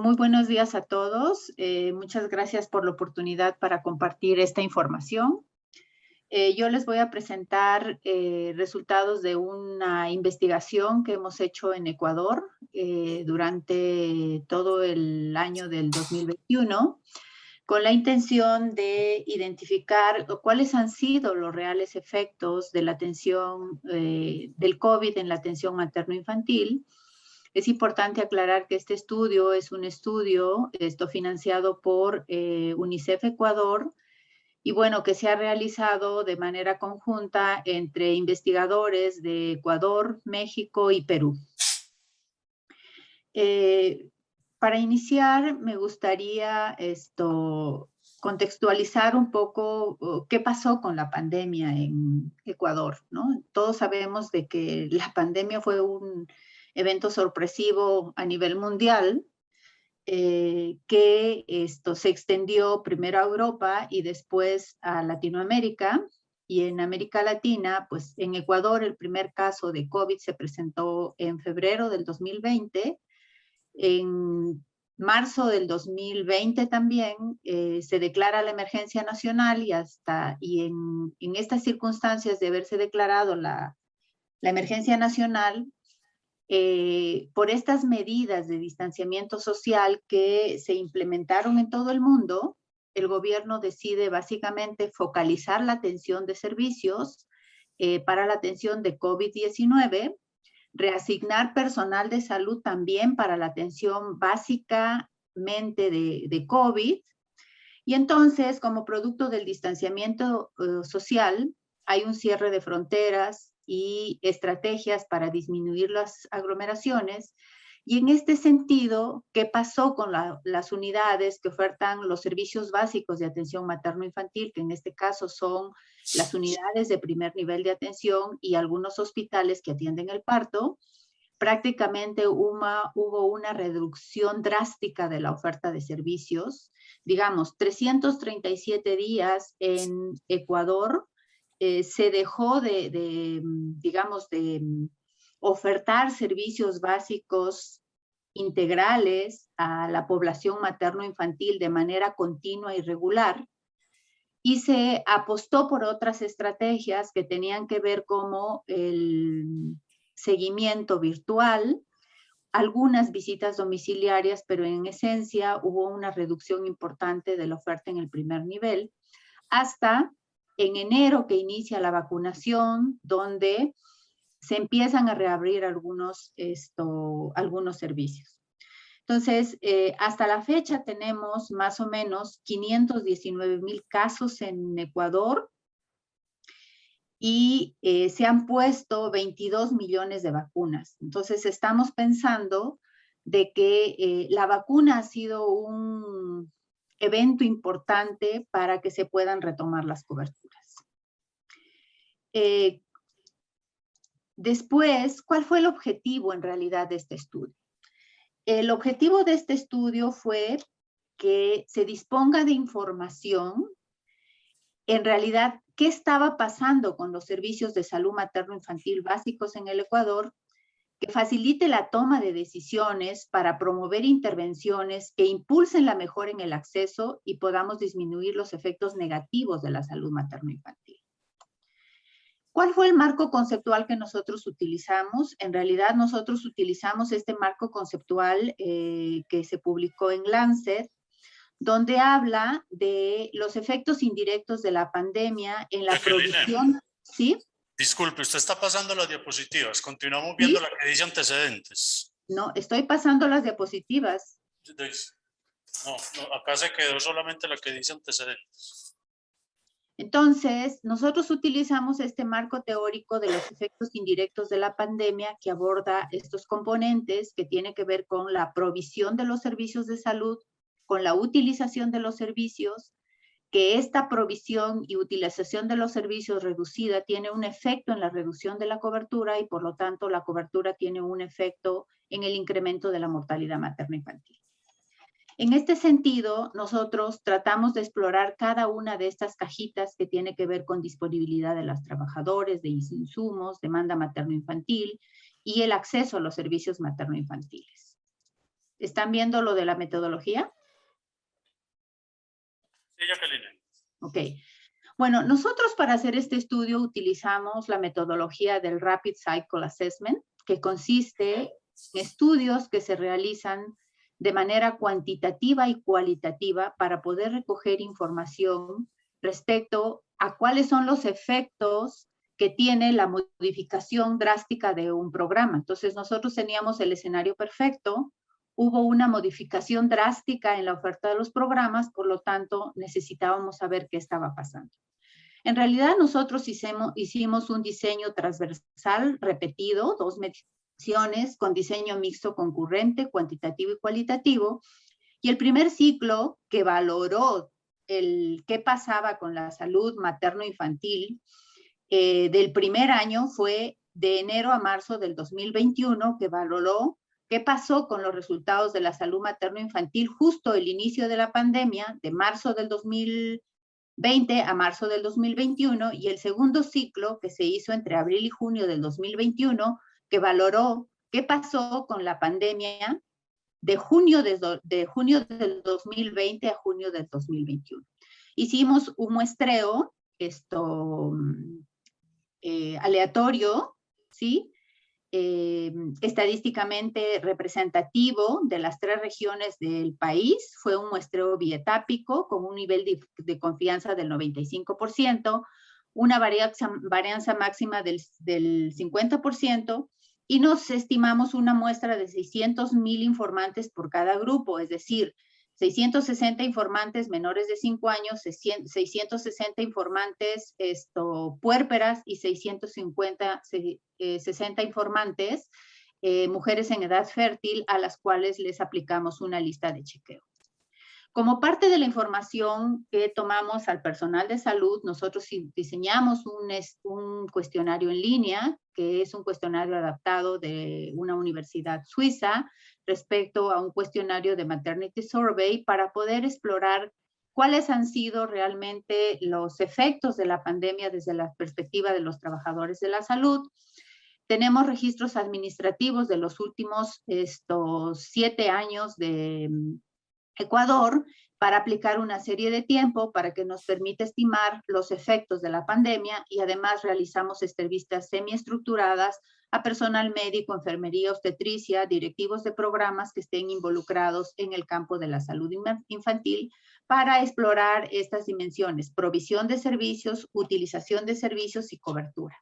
Muy buenos días a todos. Muchas gracias por la oportunidad para compartir esta información. Yo les voy a presentar resultados de una investigación que hemos hecho en Ecuador durante todo el año del 2021, con la intención de identificar cuáles han sido los reales efectos de la atención del COVID en la atención materno-infantil. Es importante aclarar que este estudio es un estudio financiado por UNICEF Ecuador y bueno, que se ha realizado de manera conjunta entre investigadores de Ecuador, México y Perú. Para iniciar, me gustaría contextualizar un poco qué pasó con la pandemia en Ecuador, ¿no? Todos sabemos de que la pandemia fue un evento sorpresivo a nivel mundial, que se extendió primero a Europa y después a Latinoamérica. Y en América Latina, pues en Ecuador el primer caso de COVID se presentó en febrero del 2020. En marzo del 2020 también se declara la emergencia nacional y en estas circunstancias de haberse declarado la emergencia nacional, por estas medidas de distanciamiento social que se implementaron en todo el mundo, el gobierno decide básicamente focalizar la atención de servicios para la atención de COVID-19, reasignar personal de salud también para la atención básicamente de COVID. Y entonces, como producto del distanciamiento social, hay un cierre de fronteras y estrategias para disminuir las aglomeraciones. Y en este sentido, ¿qué pasó con las unidades que ofertan los servicios básicos de atención materno-infantil, que en este caso son las unidades de primer nivel de atención y algunos hospitales que atienden el parto? Prácticamente hubo una reducción drástica de la oferta de servicios. Digamos, 337 días en Ecuador se dejó digamos, de ofertar servicios básicos integrales a la población materno-infantil de manera continua y regular, y se apostó por otras estrategias que tenían que ver como el seguimiento virtual, algunas visitas domiciliarias, pero en esencia hubo una reducción importante de la oferta en el primer nivel, hasta en enero que inicia la vacunación, donde se empiezan a reabrir algunos servicios. Entonces, hasta la fecha tenemos más o menos 519,000 casos en Ecuador y se han puesto 22 millones de vacunas. Entonces, estamos pensando de que la vacuna ha sido un evento importante para que se puedan retomar las coberturas. Después, ¿cuál fue el objetivo en realidad de este estudio? El objetivo de este estudio fue que se disponga de información, en realidad, qué estaba pasando con los servicios de salud materno-infantil básicos en el Ecuador, que facilite la toma de decisiones para promover intervenciones que impulsen la mejora en el acceso y podamos disminuir los efectos negativos de la salud materno-infantil. ¿Cuál fue el marco conceptual que nosotros utilizamos? En realidad nosotros utilizamos este marco conceptual que se publicó en Lancet, donde habla de los efectos indirectos de la pandemia en la provisión. ¿Sí? Disculpe, usted está pasando las diapositivas. Continuamos viendo la que dice antecedentes. No, estoy pasando las diapositivas. No, acá se quedó solamente la que dice antecedentes. Entonces, nosotros utilizamos este marco teórico de los efectos indirectos de la pandemia que aborda estos componentes que tienen que ver con la provisión de los servicios de salud, con la utilización de los servicios, que esta provisión y utilización de los servicios reducida tiene un efecto en la reducción de la cobertura y por lo tanto la cobertura tiene un efecto en el incremento de la mortalidad materno-infantil. En este sentido, nosotros tratamos de explorar cada una de estas cajitas que tiene que ver con disponibilidad de los trabajadores, de insumos, demanda materno-infantil y el acceso a los servicios materno-infantiles. ¿Están viendo lo de la metodología? Sí, Jacqueline. Ok. Bueno, nosotros para hacer este estudio utilizamos la metodología del Rapid Cycle Assessment, que consiste en estudios que se realizan de manera cuantitativa y cualitativa para poder recoger información respecto a cuáles son los efectos que tiene la modificación drástica de un programa. Entonces, nosotros teníamos el escenario perfecto, hubo una modificación drástica en la oferta de los programas, por lo tanto, necesitábamos saber qué estaba pasando. En realidad, nosotros hicimos un diseño transversal repetido, 2 mediciones con diseño mixto concurrente, cuantitativo y cualitativo, y el primer ciclo que valoró qué pasaba con la salud materno-infantil del primer año fue de enero a marzo del 2021, que valoró qué pasó con los resultados de la salud materno-infantil justo el inicio de la pandemia, de marzo del 2020 a marzo del 2021, y el segundo ciclo que se hizo entre abril y junio del 2021, que valoró qué pasó con la pandemia de junio del 2020 a junio del 2021. Hicimos un muestreo aleatorio, ¿sí? Estadísticamente representativo de las 3 regiones del país. Fue un muestreo bietápico con un nivel de confianza del 95%, una varianza máxima del 50%, y nos estimamos una muestra de 600,000 informantes por cada grupo, es decir, 660 informantes menores de 5 años, 660 informantes puérperas y 60 informantes mujeres en edad fértil, a las cuales les aplicamos una lista de chequeo. Como parte de la información que tomamos al personal de salud, nosotros diseñamos un cuestionario en línea, que es un cuestionario adaptado de una universidad suiza respecto a un cuestionario de Maternity Survey para poder explorar cuáles han sido realmente los efectos de la pandemia desde la perspectiva de los trabajadores de la salud. Tenemos registros administrativos de los últimos 7 años de Ecuador para aplicar una serie de tiempo para que nos permita estimar los efectos de la pandemia, y además realizamos entrevistas semiestructuradas a personal médico, enfermería, obstetricia, directivos de programas que estén involucrados en el campo de la salud infantil para explorar estas dimensiones: provisión de servicios, utilización de servicios y cobertura.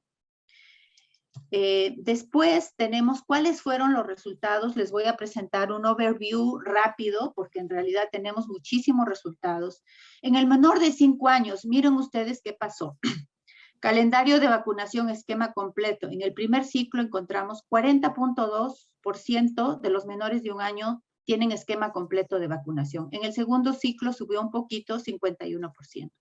Después tenemos cuáles fueron los resultados. Les voy a presentar un overview rápido porque en realidad tenemos muchísimos resultados. En el menor de 5 años, miren ustedes qué pasó. Calendario de vacunación, esquema completo. En el primer ciclo encontramos 40.2% de los menores de 1 año tienen esquema completo de vacunación. En el segundo ciclo subió un poquito, 51%.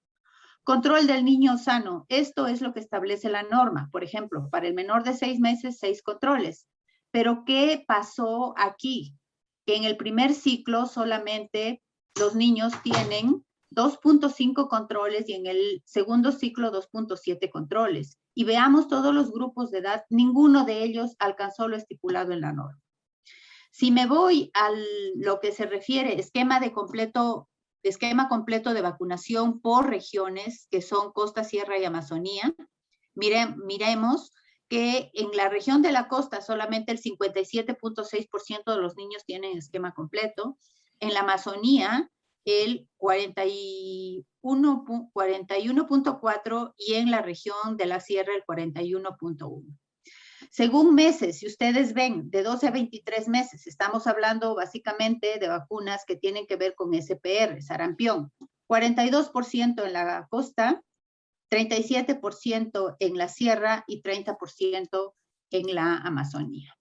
Control del niño sano. Esto es lo que establece la norma. Por ejemplo, para el menor de 6 meses, 6 controles. Pero ¿qué pasó aquí? Que en el primer ciclo solamente los niños tienen 2.5 controles y en el segundo ciclo 2.7 controles. Y veamos todos los grupos de edad, ninguno de ellos alcanzó lo estipulado en la norma. Si me voy a lo que se refiere esquema completo de vacunación por regiones, que son Costa, Sierra y Amazonía, miremos que en la región de la costa solamente el 57.6% de los niños tienen esquema completo. En la Amazonía el 41.4% y en la región de la Sierra el 41.1%. Según meses, si ustedes ven, de 12 a 23 meses, estamos hablando básicamente de vacunas que tienen que ver con SPR, sarampión. 42% en la costa, 37% en la sierra y 30% en la Amazonía.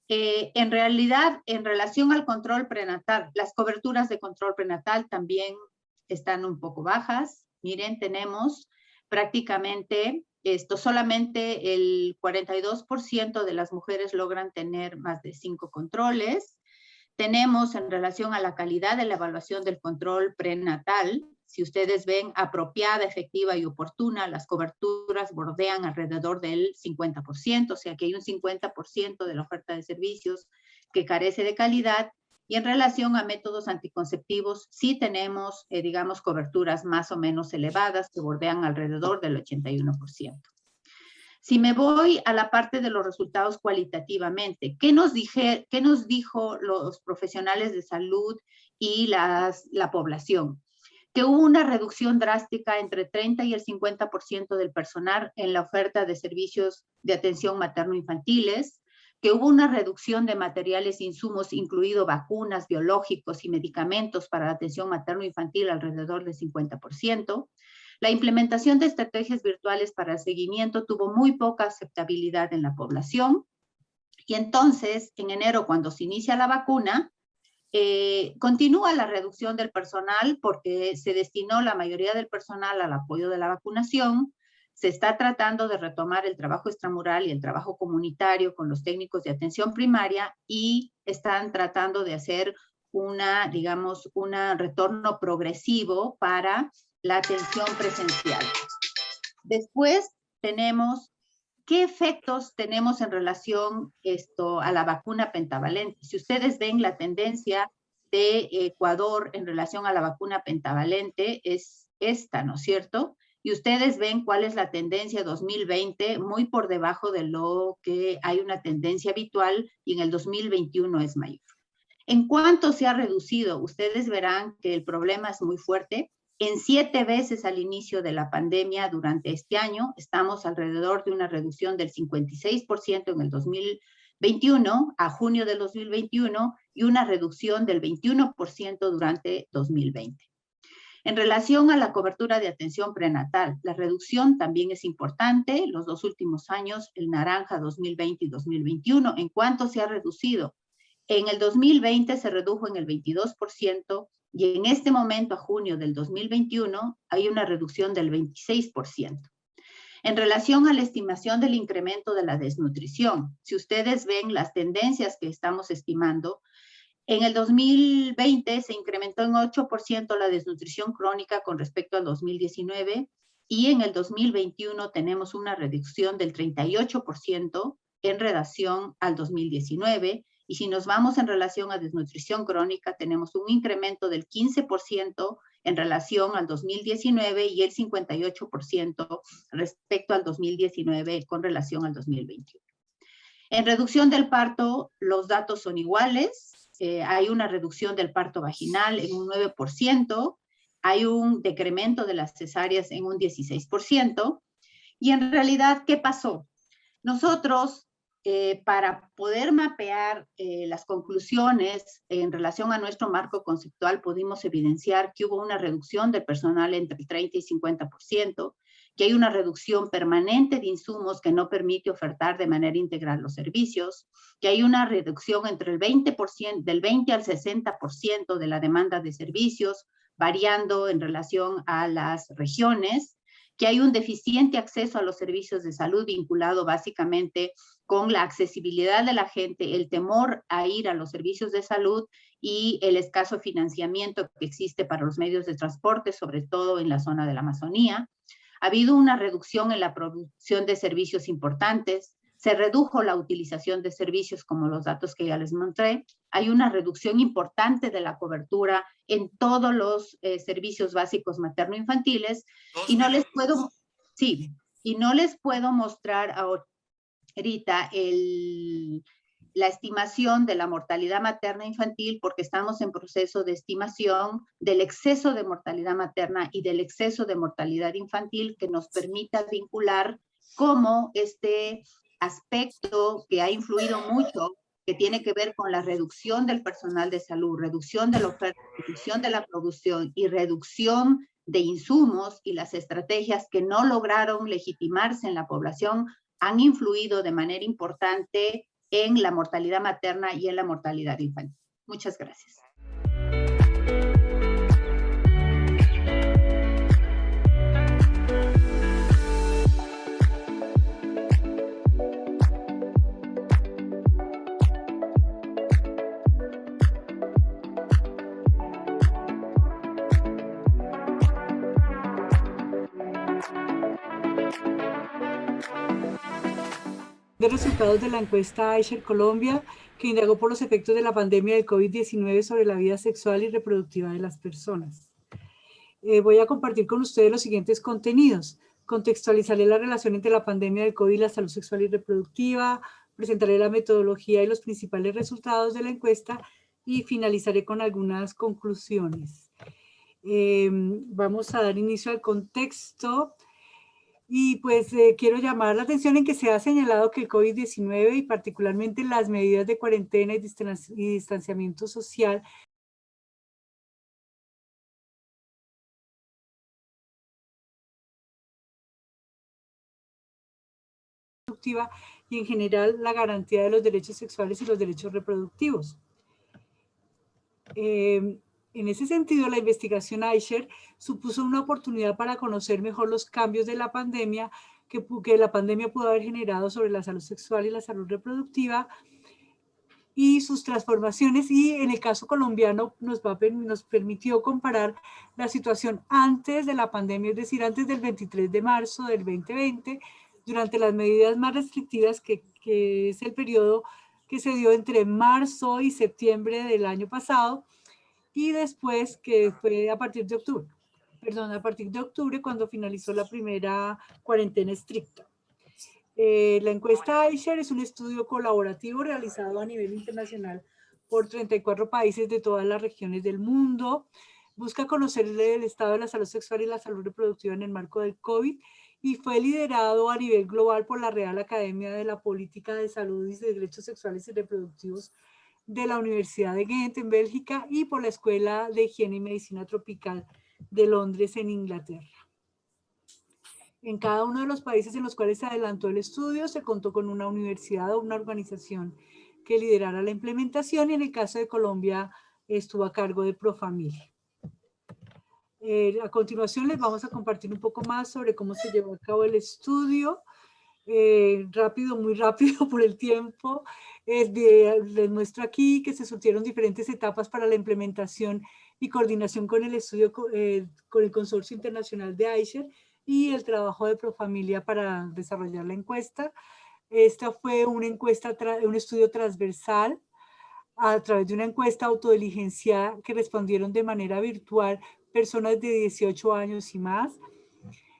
En realidad, en relación al control prenatal, las coberturas de control prenatal también están un poco bajas. Miren, tenemos prácticamente solamente el 42% de las mujeres logran tener más de 5 controles. Tenemos en relación a la calidad de la evaluación del control prenatal, si ustedes ven apropiada, efectiva y oportuna, las coberturas bordean alrededor del 50%, o sea que hay un 50% de la oferta de servicios que carece de calidad, Y en relación a métodos anticonceptivos, sí tenemos, digamos, coberturas más o menos elevadas que bordean alrededor del 81%. Si me voy a la parte de los resultados cualitativamente, ¿qué nos dijo los profesionales de salud y la población? Que hubo una reducción drástica entre 30 y el 50% del personal en la oferta de servicios de atención materno-infantiles, que hubo una reducción de materiales e insumos, incluido vacunas, biológicos y medicamentos para la atención materno-infantil alrededor del 50%. La implementación de estrategias virtuales para el seguimiento tuvo muy poca aceptabilidad en la población. Y entonces, en enero, cuando se inicia la vacuna, continúa la reducción del personal porque se destinó la mayoría del personal al apoyo de la vacunación. Se está tratando de retomar el trabajo extramural y el trabajo comunitario con los técnicos de atención primaria y están tratando de hacer un retorno progresivo para la atención presencial. Después tenemos ¿qué efectos tenemos en relación a la vacuna pentavalente? Si ustedes ven la tendencia de Ecuador en relación a la vacuna pentavalente es esta, ¿no es cierto? Y ustedes ven cuál es la tendencia 2020, muy por debajo de lo que hay una tendencia habitual, y en el 2021 es mayor. ¿En cuánto se ha reducido? Ustedes verán que el problema es muy fuerte. En 7 veces al inicio de la pandemia durante este año, estamos alrededor de una reducción del 56% en el 2021, a junio del 2021, y una reducción del 21% durante 2020. En relación a la cobertura de atención prenatal, la reducción también es importante. Los 2 últimos años, el naranja 2020 y 2021, ¿en cuánto se ha reducido? En el 2020 se redujo en el 22%, y en este momento, a junio del 2021, hay una reducción del 26%. En relación a la estimación del incremento de la desnutrición, si ustedes ven las tendencias que estamos estimando, en el 2020 se incrementó en 8% la desnutrición crónica con respecto al 2019, y en el 2021 tenemos una reducción del 38% en relación al 2019, y si nos vamos en relación a desnutrición crónica, tenemos un incremento del 15% en relación al 2019 y el 58% respecto al 2019 con relación al 2021. En reducción del parto, los datos son iguales. Hay una reducción del parto vaginal en un 9%, hay un decremento de las cesáreas en un 16%, y en realidad, ¿qué pasó? Nosotros, para poder mapear las conclusiones en relación a nuestro marco conceptual, pudimos evidenciar que hubo una reducción de personal entre el 30 y 50%, que hay una reducción permanente de insumos que no permite ofertar de manera integral los servicios, que hay una reducción entre el 20%, del 20 al 60% de la demanda de servicios, variando en relación a las regiones, que hay un deficiente acceso a los servicios de salud vinculado básicamente con la accesibilidad de la gente, el temor a ir a los servicios de salud y el escaso financiamiento que existe para los medios de transporte, sobre todo en la zona de la Amazonía. Ha habido una reducción en la producción de servicios importantes, se redujo la utilización de servicios como los datos que ya les mostré, hay una reducción importante de la cobertura en todos los servicios básicos materno-infantiles, y no les puedo mostrar ahorita la estimación de la mortalidad materna infantil porque estamos en proceso de estimación del exceso de mortalidad materna y del exceso de mortalidad infantil que nos permita vincular cómo este aspecto que ha influido mucho, que tiene que ver con la reducción del personal de salud, reducción de la oferta, reducción de la producción y reducción de insumos, y las estrategias que no lograron legitimarse en la población han influido de manera importante en la mortalidad materna y en la mortalidad infantil. Muchas gracias. de resultados de la encuesta Aisher Colombia, que indagó por los efectos de la pandemia del COVID-19 sobre la vida sexual y reproductiva de las personas. Voy a compartir con ustedes los siguientes contenidos. Contextualizaré la relación entre la pandemia del COVID y la salud sexual y reproductiva, presentaré la metodología y los principales resultados de la encuesta y finalizaré con algunas conclusiones. Vamos a dar inicio al contexto. Y pues quiero llamar la atención en que se ha señalado que el COVID-19 y particularmente las medidas de cuarentena y distanciamiento social y en general la garantía de los derechos sexuales y los derechos reproductivos. En ese sentido, la investigación Aisher supuso una oportunidad para conocer mejor los cambios de la pandemia que la pandemia pudo haber generado sobre la salud sexual y la salud reproductiva y sus transformaciones, y en el caso colombiano nos permitió comparar la situación antes de la pandemia, es decir, antes del 23 de marzo del 2020, durante las medidas más restrictivas que es el periodo que se dio entre marzo y septiembre del año pasado, y después que fue a partir de octubre, cuando finalizó la primera cuarentena estricta. La encuesta Aisher es un estudio colaborativo realizado a nivel internacional por 34 países de todas las regiones del mundo. Busca conocer el estado de la salud sexual y la salud reproductiva en el marco del COVID y fue liderado a nivel global por la Real Academia de la Política de Salud y de Derechos Sexuales y Reproductivos de la Universidad de Ghent en Bélgica y por la Escuela de Higiene y Medicina Tropical de Londres en Inglaterra. En cada uno de los países en los cuales se adelantó el estudio se contó con una universidad o una organización que liderara la implementación, y en el caso de Colombia estuvo a cargo de Profamilia. A continuación les vamos a compartir un poco más sobre cómo se llevó a cabo el estudio. Muy rápido por el tiempo. Les muestro aquí que se surtieron diferentes etapas para la implementación y coordinación con el estudio, con el Consorcio Internacional de Aisher y el trabajo de Profamilia para desarrollar la encuesta. Esta fue una encuesta, un estudio transversal a través de una encuesta autodiligenciada que respondieron de manera virtual personas de 18 años y más.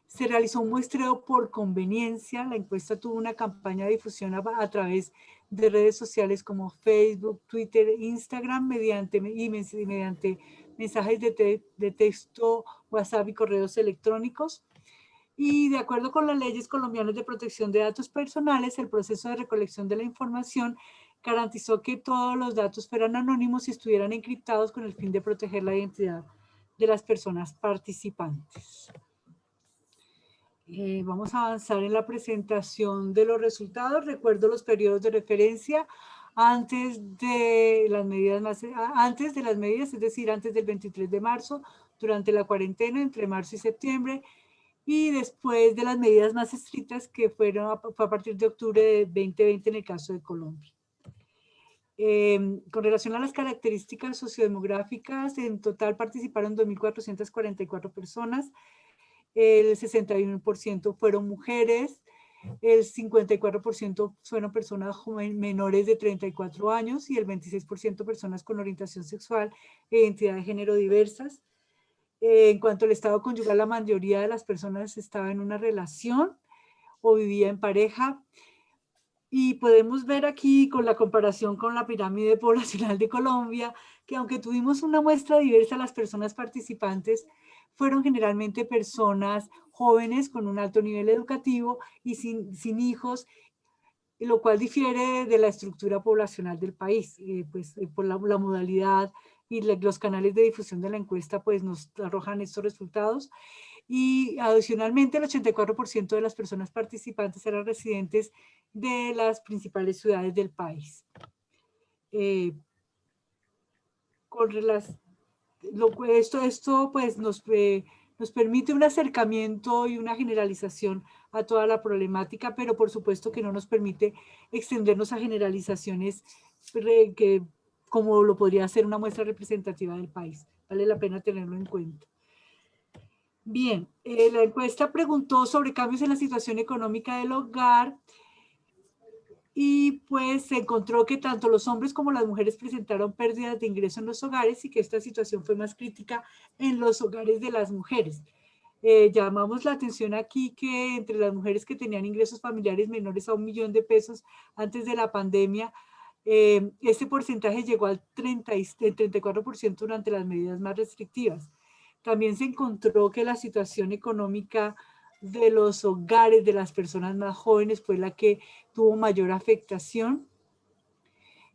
Se realizó un muestreo por conveniencia. La encuesta tuvo una campaña de difusión a través de redes sociales como Facebook, Twitter, Instagram, mediante mensajes de texto, WhatsApp y correos electrónicos. Y de acuerdo con las leyes colombianas de protección de datos personales, el proceso de recolección de la información garantizó que todos los datos fueran anónimos y estuvieran encriptados con el fin de proteger la identidad de las personas participantes. Vamos a avanzar en la presentación de los resultados. Recuerdo los periodos de referencia antes de las medidas, es decir, antes del 23 de marzo, durante la cuarentena entre marzo y septiembre, y después de las medidas más estrictas que fue a partir de octubre de 2020 en el caso de Colombia. Con relación a las características sociodemográficas, en total participaron 2.444 personas, el 61% fueron mujeres, el 54% fueron personas menores de 34 años y el 26% personas con orientación sexual e identidad de género diversas. En cuanto al estado conyugal, la mayoría de las personas estaba en una relación o vivía en pareja. Y podemos ver aquí con la comparación con la pirámide poblacional de Colombia, que aunque tuvimos una muestra diversa, las personas participantes fueron generalmente personas jóvenes con un alto nivel educativo y sin hijos, lo cual difiere de la estructura poblacional del país. Por la modalidad y los canales de difusión de la encuesta pues nos arrojan estos resultados. Y adicionalmente el 84% de las personas participantes eran residentes de las principales ciudades del país. Esto pues nos permite un acercamiento y una generalización a toda la problemática, pero por supuesto que no nos permite extendernos a generalizaciones como lo podría ser una muestra representativa del país. Vale la pena tenerlo en cuenta. Bien, la encuesta preguntó sobre cambios en la situación económica del hogar y pues se encontró que tanto los hombres como las mujeres presentaron pérdidas de ingreso en los hogares y que esta situación fue más crítica en los hogares de las mujeres. Llamamos la atención aquí que entre las mujeres que tenían ingresos familiares menores a $1.000.000 antes de la pandemia, este porcentaje llegó al 34% durante las medidas más restrictivas. También se encontró que la situación económica de los hogares de las personas más jóvenes fue la que tuvo mayor afectación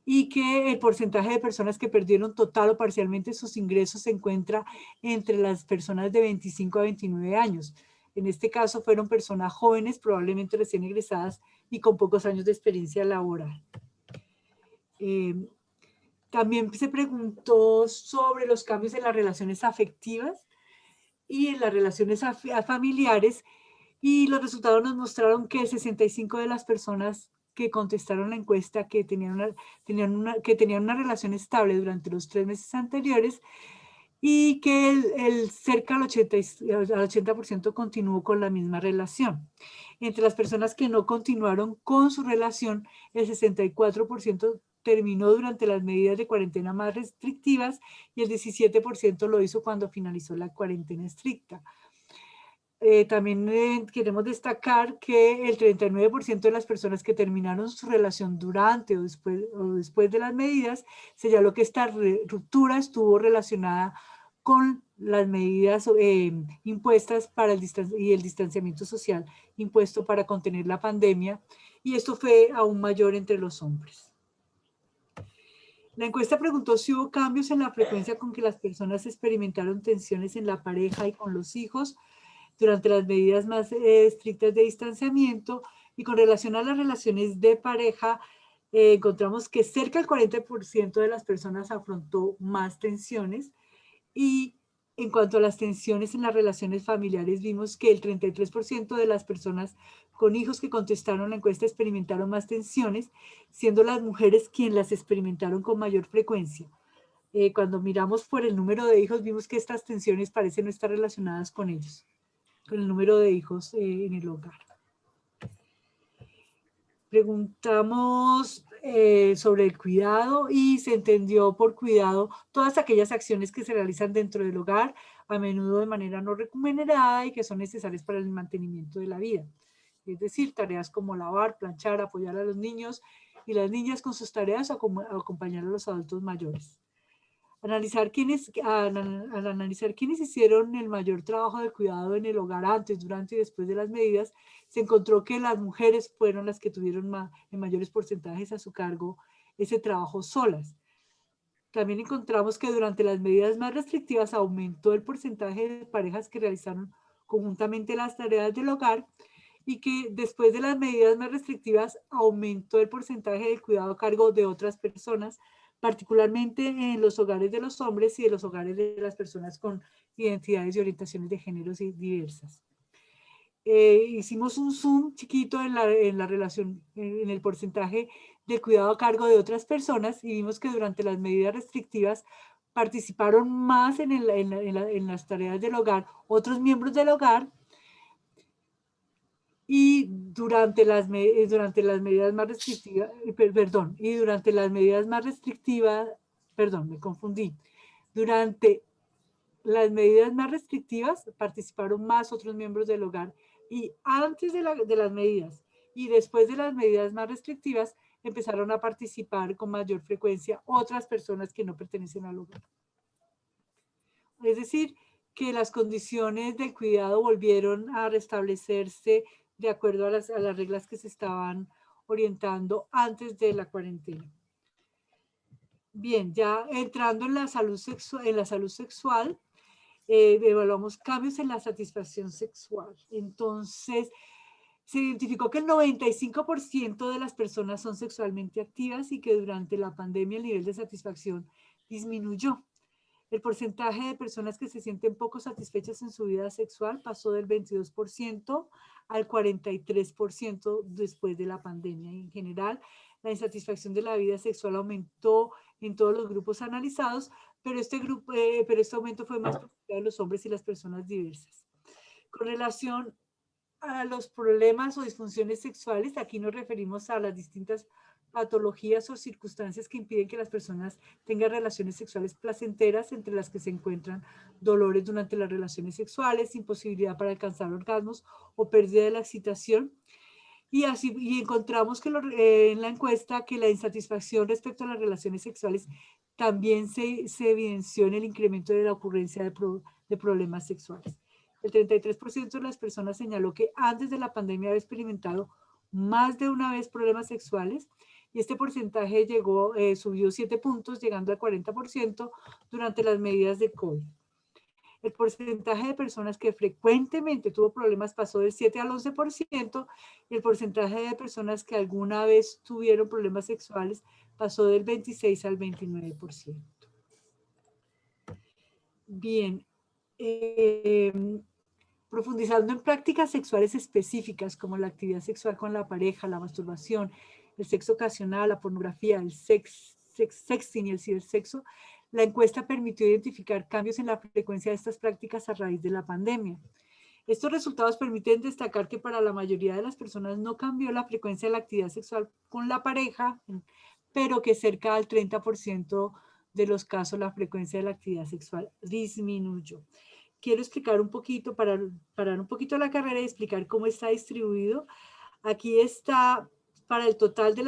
y que el porcentaje de personas que perdieron total o parcialmente sus ingresos se encuentra entre las personas de 25 a 29 años. En este caso fueron personas jóvenes, probablemente recién egresadas y con pocos años de experiencia laboral. También se preguntó sobre los cambios en las relaciones afectivas y en las relaciones familiares, y los resultados nos mostraron que el 65% de las personas que contestaron la encuesta que tenían una relación estable durante los 3 meses anteriores, y que cerca al 80% continuó con la misma relación. Entre las personas que no continuaron con su relación, el 64% terminó durante las medidas de cuarentena más restrictivas y el 17% lo hizo cuando finalizó la cuarentena estricta. También queremos destacar que el 39% de las personas que terminaron su relación durante o después de las medidas señaló que esta ruptura estuvo relacionada con las medidas impuestas para y el distanciamiento social impuesto para contener la pandemia, y esto fue aún mayor entre los hombres. La encuesta preguntó si hubo cambios en la frecuencia con que las personas experimentaron tensiones en la pareja y con los hijos durante las medidas más estrictas de distanciamiento, y con relación a las relaciones de pareja, encontramos que cerca del 40% de las personas afrontó más tensiones, y en cuanto a las tensiones en las relaciones familiares, vimos que el 33% de las personas con hijos que contestaron la encuesta experimentaron más tensiones, siendo las mujeres quienes las experimentaron con mayor frecuencia. Cuando miramos por el número de hijos, vimos que estas tensiones parecen no estar relacionadas con ellos, con el número de hijos en el hogar. Preguntamos sobre el cuidado, y se entendió por cuidado todas aquellas acciones que se realizan dentro del hogar, a menudo de manera no remunerada y que son necesarias para el mantenimiento de la vida. Es decir, tareas como lavar, planchar, apoyar a los niños y las niñas con sus tareas o acompañar a los adultos mayores. Al analizar quiénes hicieron el mayor trabajo de cuidado en el hogar antes, durante y después de las medidas, se encontró que las mujeres fueron las que tuvieron en mayores porcentajes a su cargo ese trabajo solas. También encontramos que durante las medidas más restrictivas aumentó el porcentaje de parejas que realizaron conjuntamente las tareas del hogar, y que después de las medidas más restrictivas aumentó el porcentaje del cuidado a cargo de otras personas, particularmente en los hogares de los hombres y en los hogares de las personas con identidades y orientaciones de géneros diversas. Hicimos un zoom chiquito en la relación, en el porcentaje de cuidado a cargo de otras personas, y vimos que durante las medidas restrictivas participaron más en las tareas del hogar otros miembros del hogar, y durante las medidas más restrictivas, me confundí. Durante las medidas más restrictivas participaron más otros miembros del hogar, y antes de las medidas y después de las medidas más restrictivas empezaron a participar con mayor frecuencia otras personas que no pertenecen al hogar. Es decir, que las condiciones del cuidado volvieron a restablecerse de acuerdo a las reglas que se estaban orientando antes de la cuarentena. Bien, ya entrando en la salud sexual, evaluamos cambios en la satisfacción sexual. Entonces, se identificó que el 95% de las personas son sexualmente activas y que durante la pandemia el nivel de satisfacción disminuyó. El porcentaje de personas que se sienten poco satisfechas en su vida sexual pasó del 22% al 43% después de la pandemia. En general, la insatisfacción de la vida sexual aumentó en todos los grupos analizados, pero este aumento fue más pronunciado en los hombres y las personas diversas. Con relación a los problemas o disfunciones sexuales. Aquí nos referimos a las distintas patologías o circunstancias que impiden que las personas tengan relaciones sexuales placenteras, entre las que se encuentran dolores durante las relaciones sexuales, imposibilidad para alcanzar orgasmos o pérdida de la excitación. Y encontramos que en la encuesta que la insatisfacción respecto a las relaciones sexuales también se evidenció en el incremento de la ocurrencia de problemas sexuales. El 33% de las personas señaló que antes de la pandemia había experimentado más de una vez problemas sexuales, y este porcentaje subió 7 puntos, llegando al 40% durante las medidas de COVID. El porcentaje de personas que frecuentemente tuvo problemas pasó del 7 al 11%, y el porcentaje de personas que alguna vez tuvieron problemas sexuales pasó del 26 al 29%. Bien, profundizando en prácticas sexuales específicas como la actividad sexual con la pareja, la masturbación, el sexo ocasional, la pornografía, el sexting y el cibersexo, la encuesta permitió identificar cambios en la frecuencia de estas prácticas a raíz de la pandemia. Estos resultados permiten destacar que para la mayoría de las personas no cambió la frecuencia de la actividad sexual con la pareja, pero que cerca del 30% de los casos la frecuencia de la actividad sexual disminuyó. Quiero explicar un poquito, parar un poquito la carrera y explicar cómo está distribuido. Aquí está para el total de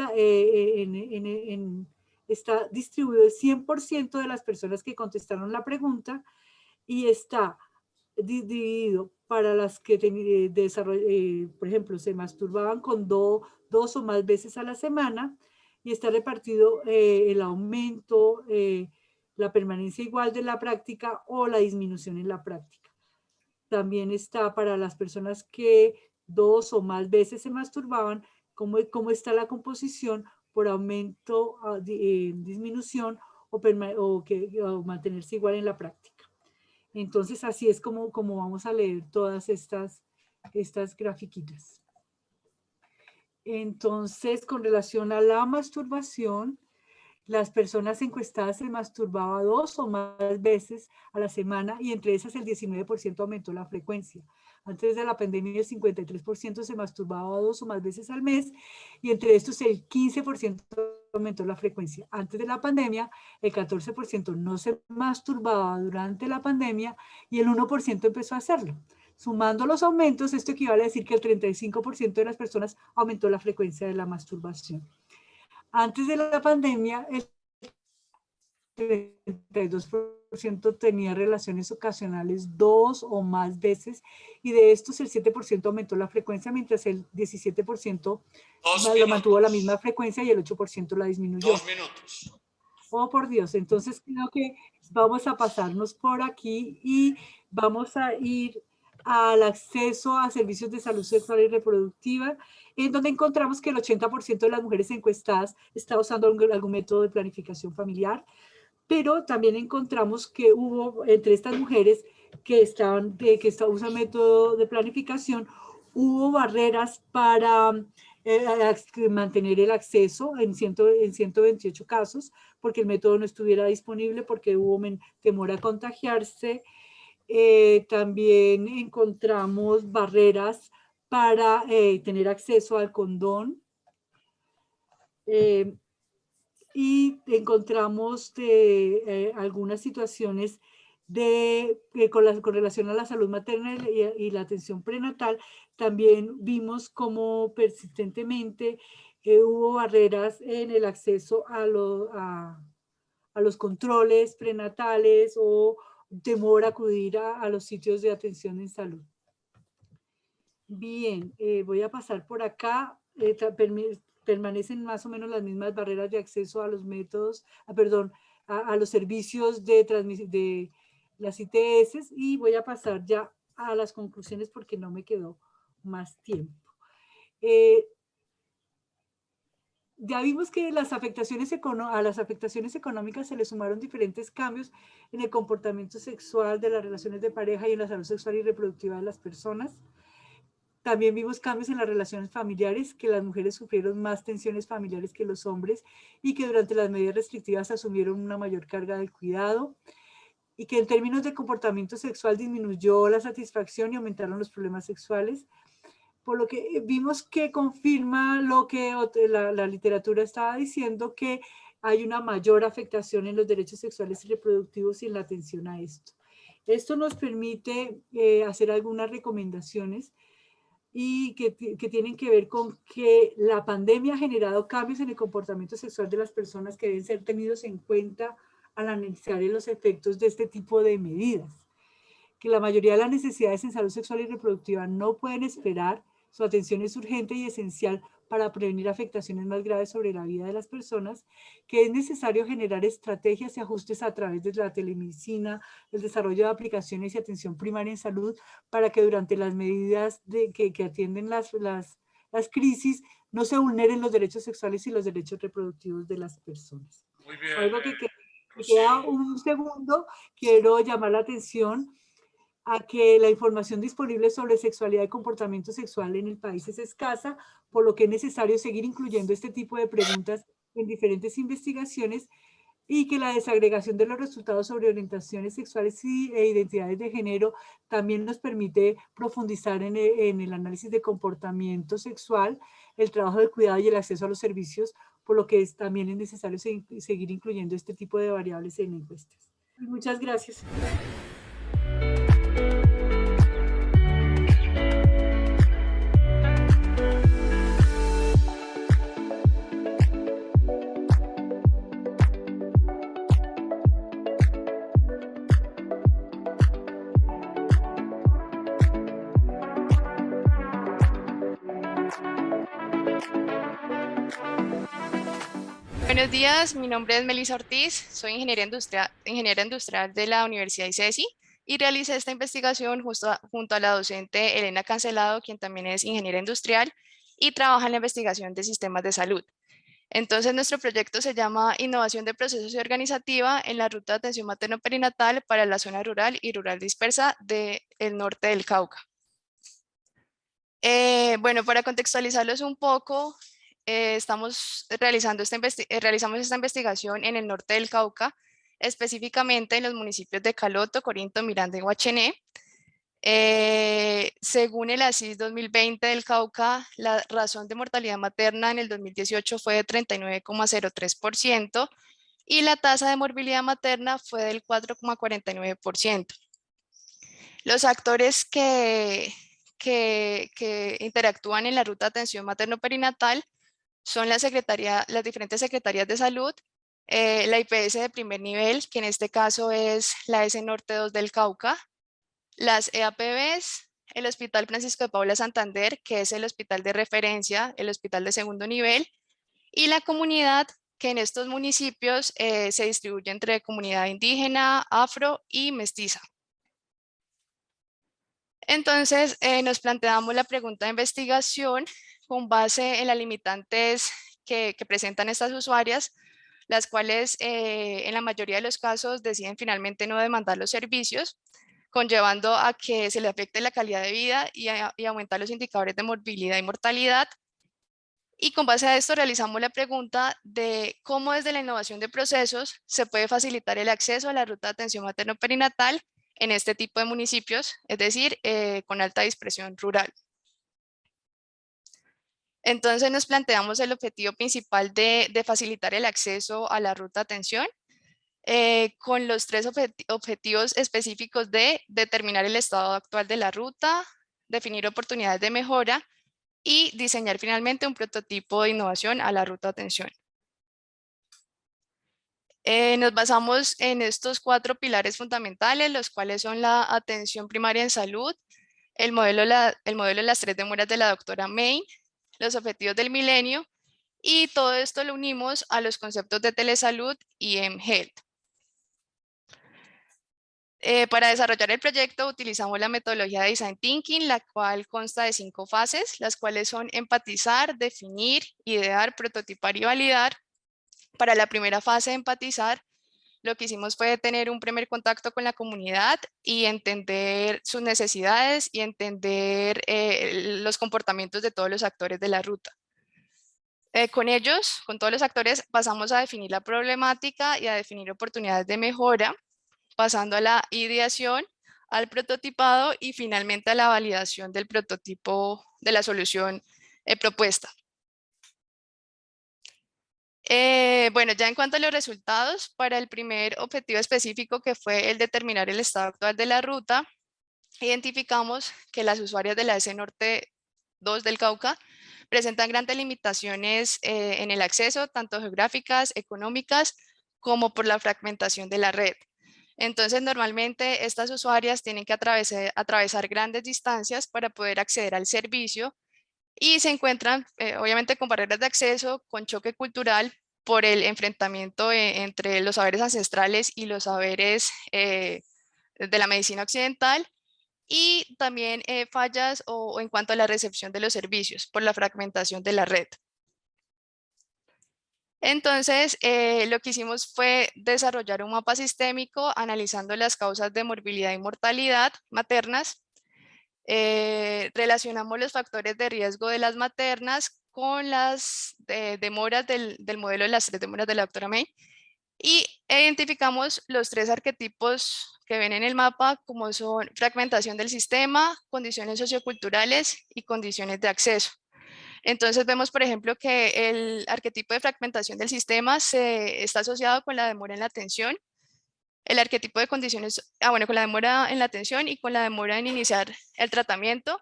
está distribuido el 100% de las personas que contestaron la pregunta, y está dividido para las que, por ejemplo, se masturbaban con dos o más veces a la semana, y está repartido el aumento, la permanencia igual de la práctica o la disminución en la práctica. También está para las personas que 2 o más veces se masturbaban, cómo está la composición por aumento, disminución o mantenerse igual en la práctica. Entonces, así es como vamos a leer todas estas grafiquitas. Entonces, con relación a la masturbación, las personas encuestadas se masturbaban 2 o más veces a la semana, y entre esas el 19% aumentó la frecuencia. Antes de la pandemia el 53% se masturbaba 2 o más veces al mes, y entre estos el 15% aumentó la frecuencia. Antes de la pandemia el 14% no se masturbaba durante la pandemia, y el 1% empezó a hacerlo. Sumando los aumentos, esto equivale a decir que el 35% de las personas aumentó la frecuencia de la masturbación. Antes de la pandemia, el 32% tenía relaciones ocasionales 2 o más veces, y de estos el 7% aumentó la frecuencia, mientras el 17% lo mantuvo la misma frecuencia y el 8% la disminuyó. 2 minutos. Oh, por Dios. Entonces creo que vamos a pasarnos por aquí y vamos a ir al acceso a servicios de salud sexual y reproductiva, en donde encontramos que el 80% de las mujeres encuestadas está usando algún método de planificación familiar, pero también encontramos que hubo entre estas mujeres que usan método de planificación, hubo barreras para mantener el acceso en 128 casos, porque el método no estuviera disponible, porque hubo temor a contagiarse. También encontramos barreras para tener acceso al condón. Y encontramos algunas situaciones con relación a la salud materna y la atención prenatal. También vimos cómo persistentemente hubo barreras en el acceso a los controles prenatales, o temor a acudir a los sitios de atención en salud. Bien, voy a pasar por acá. Permanecen más o menos las mismas barreras de acceso a los métodos, a los servicios de las ITS, y voy a pasar ya a las conclusiones porque no me quedó más tiempo. Ya vimos que a las afectaciones económicas se le sumaron diferentes cambios en el comportamiento sexual de las relaciones de pareja y en la salud sexual y reproductiva de las personas. También vimos cambios en las relaciones familiares, que las mujeres sufrieron más tensiones familiares que los hombres, y que durante las medidas restrictivas asumieron una mayor carga del cuidado, y que en términos de comportamiento sexual disminuyó la satisfacción y aumentaron los problemas sexuales. por lo que vimos que confirma lo que la literatura estaba diciendo, que hay una mayor afectación en los derechos sexuales y reproductivos y en la atención a esto. Esto nos permite hacer algunas recomendaciones y que tienen que ver con que la pandemia ha generado cambios en el comportamiento sexual de las personas que deben ser tenidos en cuenta al analizar los efectos de este tipo de medidas. Que la mayoría de las necesidades en salud sexual y reproductiva no pueden esperar, su atención es urgente y esencial para prevenir afectaciones más graves sobre la vida de las personas, que es necesario generar estrategias y ajustes a través de la telemedicina, el desarrollo de aplicaciones y atención primaria en salud, para que durante las medidas que atienden las crisis no se vulneren los derechos sexuales y los derechos reproductivos de las personas. Muy bien, Algo que queda un segundo, quiero llamar la atención a que la información disponible sobre sexualidad y comportamiento sexual en el país es escasa, por lo que es necesario seguir incluyendo este tipo de preguntas en diferentes investigaciones, y que la desagregación de los resultados sobre orientaciones sexuales e identidades de género también nos permite profundizar en el análisis de comportamiento sexual, el trabajo de cuidado y el acceso a los servicios, por lo que también es necesario seguir incluyendo este tipo de variables en encuestas. Muchas gracias. Buenos días, mi nombre es Melissa Ortiz, soy ingeniera industrial de la Universidad ICESI y realicé esta investigación junto a la docente Elena Cancelado, quien también es ingeniera industrial y trabaja en la investigación de sistemas de salud. Entonces, nuestro proyecto se llama Innovación de Procesos y Organizativa en la Ruta de Atención Materno-Perinatal para la zona rural y rural dispersa del norte del Cauca. Bueno, para contextualizarlos un poco, realizamos esta investigación en el norte del Cauca, específicamente en los municipios de Caloto, Corinto, Miranda y Guachené. Según el ACIS 2020 del Cauca, la razón de mortalidad materna en el 2018 fue de 39,03% y la tasa de morbilidad materna fue del 4,49%. Los actores que interactúan en la ruta de atención materno-perinatal son las diferentes secretarías de salud, la IPS de primer nivel, que en este caso es la S Norte 2 del Cauca, las EAPBs, el Hospital Francisco de Paula Santander, que es el hospital de referencia, el hospital de segundo nivel, y la comunidad, que en estos municipios se distribuye entre comunidad indígena, afro y mestiza. Entonces, nos planteamos la pregunta de investigación con base en las limitantes que presentan estas usuarias, las cuales en la mayoría de los casos deciden finalmente no demandar los servicios, conllevando a que se le afecte la calidad de vida y aumentar los indicadores de morbilidad y mortalidad. Y con base a esto realizamos la pregunta de cómo desde la innovación de procesos se puede facilitar el acceso a la ruta de atención materno-perinatal en este tipo de municipios, es decir, con alta dispersión rural. Entonces nos planteamos el objetivo principal de facilitar el acceso a la ruta de atención con los tres objetivos específicos de determinar el estado actual de la ruta, definir oportunidades de mejora y diseñar finalmente un prototipo de innovación a la ruta de atención. Nos basamos en estos 4 pilares fundamentales, los cuales son la atención primaria en salud, el modelo de las 3 demoras de la doctora May, los objetivos del milenio, y todo esto lo unimos a los conceptos de telesalud y mHealth. Para desarrollar el proyecto utilizamos la metodología de Design Thinking, la cual consta de 5 fases, las cuales son empatizar, definir, idear, prototipar y validar. Para la primera fase de empatizar, lo que hicimos fue tener un primer contacto con la comunidad y entender sus necesidades y entender los comportamientos de todos los actores de la ruta. Con ellos, con todos los actores, pasamos a definir la problemática y a definir oportunidades de mejora, pasando a la ideación, al prototipado y finalmente a la validación del prototipo de la solución propuesta. Bueno, ya en cuanto a los resultados, para el primer objetivo específico, que fue el determinar el estado actual de la ruta, identificamos que las usuarias de la S Norte 2 del Cauca presentan grandes limitaciones en el acceso, tanto geográficas, económicas, como por la fragmentación de la red. Entonces, normalmente estas usuarias tienen que atravesar grandes distancias para poder acceder al servicio y se encuentran, obviamente, con barreras de acceso, con choque cultural por el enfrentamiento entre los saberes ancestrales y los saberes de la medicina occidental, y también fallas o en cuanto a la recepción de los servicios por la fragmentación de la red. Entonces, lo que hicimos fue desarrollar un mapa sistémico analizando las causas de morbilidad y mortalidad maternas. Relacionamos los factores de riesgo de las maternas con las demoras del modelo de las 3 demoras de la doctora May, y identificamos los 3 arquetipos que ven en el mapa, como son fragmentación del sistema, condiciones socioculturales y condiciones de acceso. Entonces vemos, por ejemplo, que el arquetipo de fragmentación del sistema está asociado con la demora en la atención, el arquetipo de condiciones, con la demora en la atención y con la demora en iniciar el tratamiento,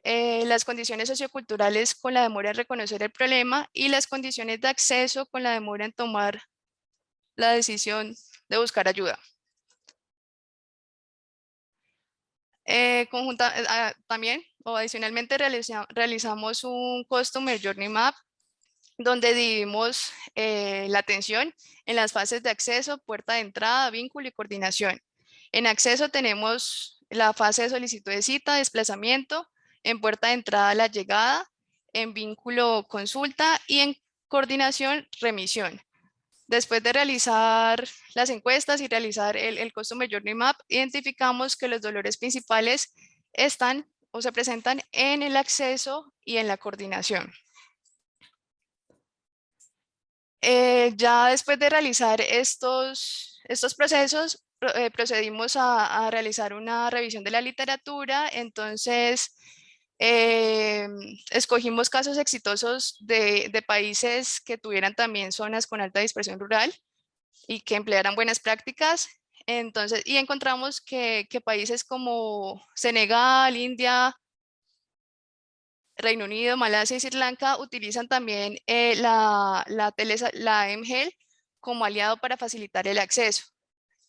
las condiciones socioculturales con la demora en reconocer el problema, y las condiciones de acceso con la demora en tomar la decisión de buscar ayuda. También, o adicionalmente, realizamos un Customer Journey Map, donde dividimos la atención en las fases de acceso, puerta de entrada, vínculo y coordinación. En acceso tenemos la fase de solicitud de cita, desplazamiento; en puerta de entrada, la llegada; en vínculo, consulta; y en coordinación, remisión. Después de realizar las encuestas y realizar el Customer Journey Map, identificamos que los dolores principales están o se presentan en el acceso y en la coordinación. Ya después de realizar estos procesos, procedimos a realizar una revisión de la literatura. Entonces, escogimos casos exitosos de países que tuvieran también zonas con alta dispersión rural y que emplearan buenas prácticas. Entonces, y encontramos que países como Senegal, India, Reino Unido, Malasia y Sri Lanka utilizan también la mGel como aliado para facilitar el acceso.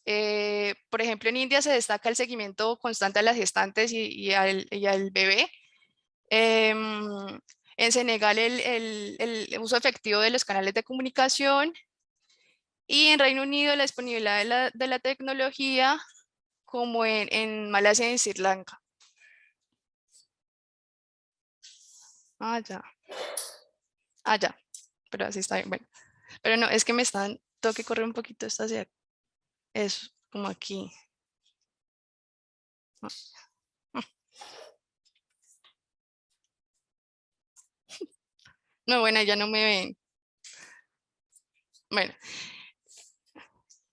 Por ejemplo, en India se destaca el seguimiento constante a las gestantes y al bebé. En Senegal, el uso efectivo de los canales de comunicación. Y en Reino Unido, la disponibilidad de la tecnología, como en Malasia y Sri Lanka. Ya. Pero así está bien. Bueno, pero no, es que tengo que correr un poquito esto hacia eso, como aquí. No, bueno, ya no me ven. Bueno,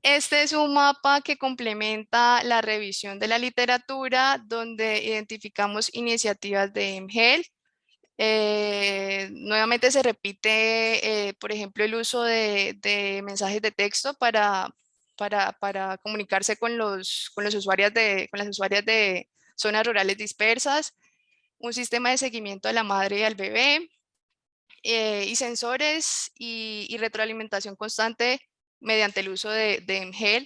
este es un mapa que complementa la revisión de la literatura, donde identificamos iniciativas de mGel. Nuevamente se repite, por ejemplo, el uso de mensajes de texto para comunicarse con las usuarias de zonas rurales dispersas, un sistema de seguimiento a la madre y al bebé, y sensores y retroalimentación constante mediante el uso de mGel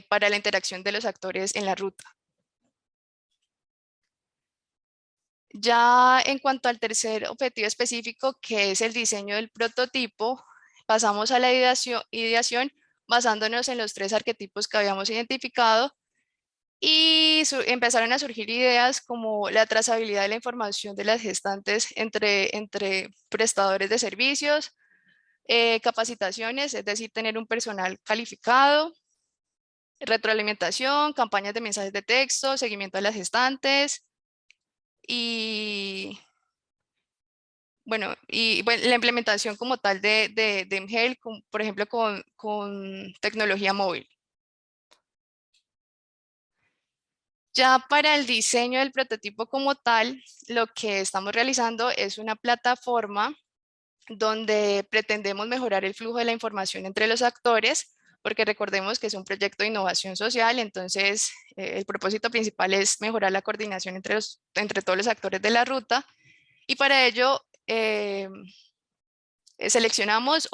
para la interacción de los actores en la ruta. Ya en cuanto al tercer objetivo específico, que es el diseño del prototipo, pasamos a la ideación basándonos en los 3 arquetipos que habíamos identificado, y empezaron a surgir ideas como la trazabilidad de la información de las gestantes entre prestadores de servicios, capacitaciones, es decir, tener un personal calificado, retroalimentación, campañas de mensajes de texto, seguimiento de las gestantes, y la implementación como tal de mGel, por ejemplo, con tecnología móvil. Ya para el diseño del prototipo como tal, lo que estamos realizando es una plataforma donde pretendemos mejorar el flujo de la información entre los actores, porque recordemos que es un proyecto de innovación social, entonces el propósito principal es mejorar la coordinación entre todos los actores de la ruta, y para ello seleccionamos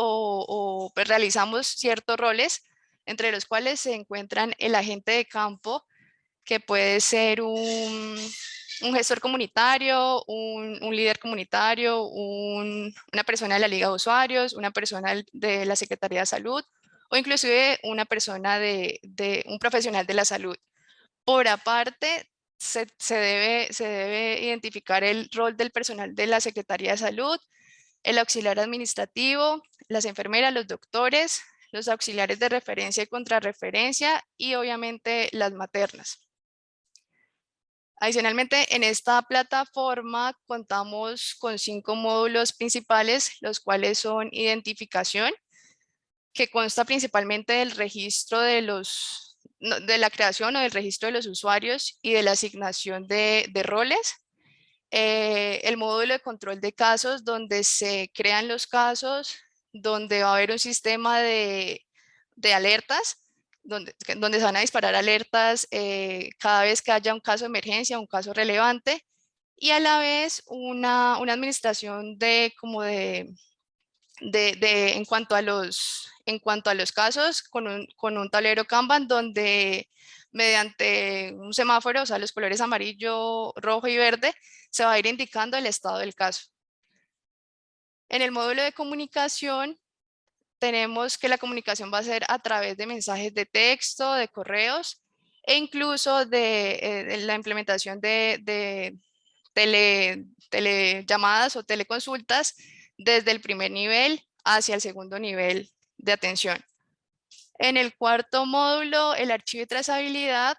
pues, realizamos ciertos roles, entre los cuales se encuentran el agente de campo, que puede ser un gestor comunitario, un líder comunitario, una persona de la Liga de Usuarios, una persona de la Secretaría de Salud o inclusive una persona de un profesional de la salud. Por aparte, se debe identificar el rol del personal de la Secretaría de Salud, el auxiliar administrativo, las enfermeras, los doctores, los auxiliares de referencia y contrarreferencia y obviamente las maternas. Adicionalmente, en esta plataforma contamos con 5 módulos principales, los cuales son identificación, que consta principalmente del registro de la creación o del registro de los usuarios y de la asignación de roles. El módulo de control de casos, donde se crean los casos, donde va a haber un sistema de alertas, donde se van a disparar alertas cada vez que haya un caso de emergencia, un caso relevante, y a la vez una administración en cuanto a los casos con un tablero Kanban donde mediante un semáforo, o sea, los colores amarillo, rojo y verde, se va a ir indicando el estado del caso. En el módulo de comunicación tenemos que la comunicación va a ser a través de mensajes de texto, de correos e incluso de la implementación de telellamadas o teleconsultas desde el primer nivel hacia el segundo nivel de atención. En el cuarto módulo, el archivo y trazabilidad,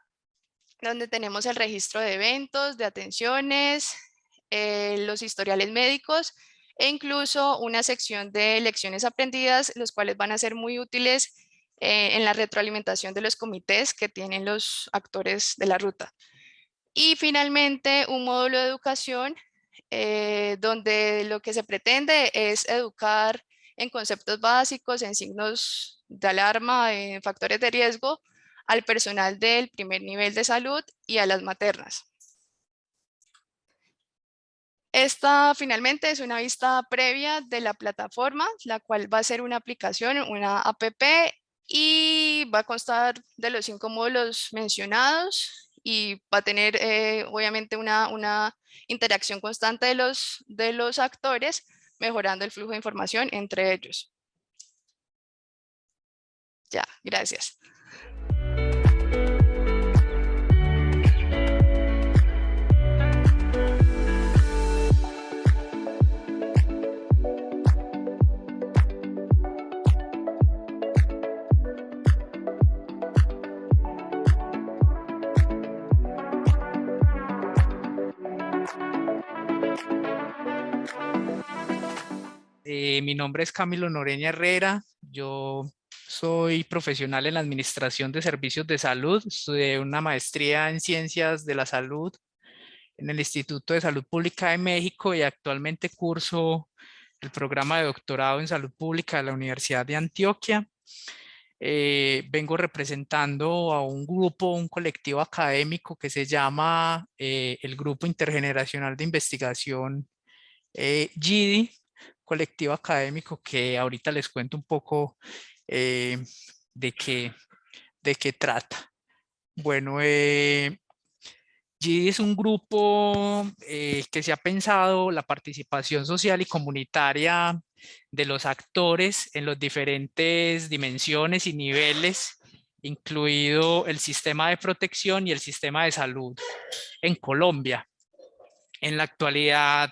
donde tenemos el registro de eventos, de atenciones, los historiales médicos e incluso una sección de lecciones aprendidas, los cuales van a ser muy útiles en la retroalimentación de los comités que tienen los actores de la ruta. Y finalmente, un módulo de educación donde lo que se pretende es educar en conceptos básicos, en signos de alarma, en factores de riesgo, al personal del primer nivel de salud y a las maternas. Esta finalmente es una vista previa de la plataforma, la cual va a ser una aplicación, una app, y va a constar de los 5 módulos mencionados y va a tener obviamente una interacción constante de los actores, mejorando el flujo de información entre ellos. Ya, gracias. Mi nombre es Camilo Noreña Herrera, yo soy profesional en la Administración de Servicios de Salud, estudié una maestría en Ciencias de la Salud en el Instituto de Salud Pública de México y actualmente curso el programa de doctorado en Salud Pública de la Universidad de Antioquia. Vengo representando a un grupo, un colectivo académico que se llama el Grupo Intergeneracional de Investigación GIDI, colectivo académico que ahorita les cuento un poco de qué trata. Bueno, GIDI es un grupo que se ha pensado la participación social y comunitaria de los actores en las diferentes dimensiones y niveles, incluido el sistema de protección y el sistema de salud en Colombia. En la actualidad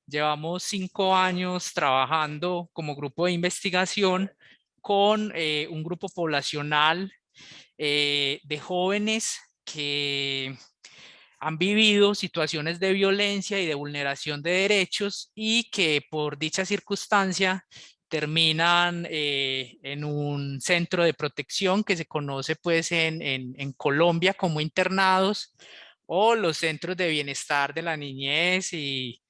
llevamos 5 años trabajando como grupo de investigación con un grupo poblacional de jóvenes que han vivido situaciones de violencia y de vulneración de derechos y que por dicha circunstancia terminan en un centro de protección que se conoce pues en Colombia como internados, o los centros de bienestar de la niñez y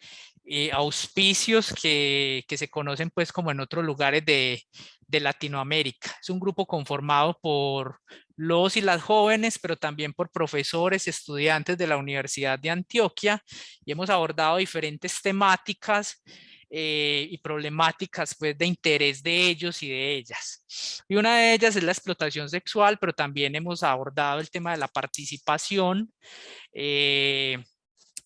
auspicios que se conocen pues como en otros lugares de Latinoamérica. Es un grupo conformado por los y las jóvenes, pero también por profesores y estudiantes de la Universidad de Antioquia, y hemos abordado diferentes temáticas y problemáticas pues de interés de ellos y de ellas. Y una de ellas es la explotación sexual, pero también hemos abordado el tema de la participación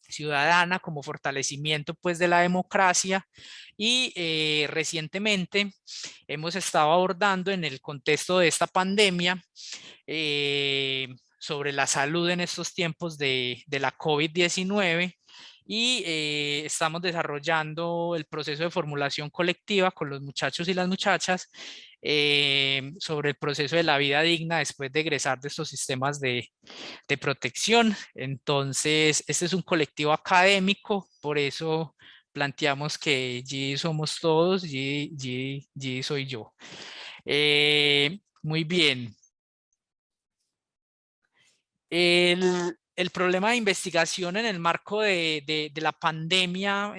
ciudadana como fortalecimiento pues de la democracia, y recientemente hemos estado abordando en el contexto de esta pandemia sobre la salud en estos tiempos de la COVID-19, y estamos desarrollando el proceso de formulación colectiva con los muchachos y las muchachas sobre el proceso de la vida digna después de egresar de estos sistemas de protección. Entonces, este es un colectivo académico, por eso planteamos que G somos todos, G soy yo. Muy bien. El problema de investigación en el marco de la pandemia,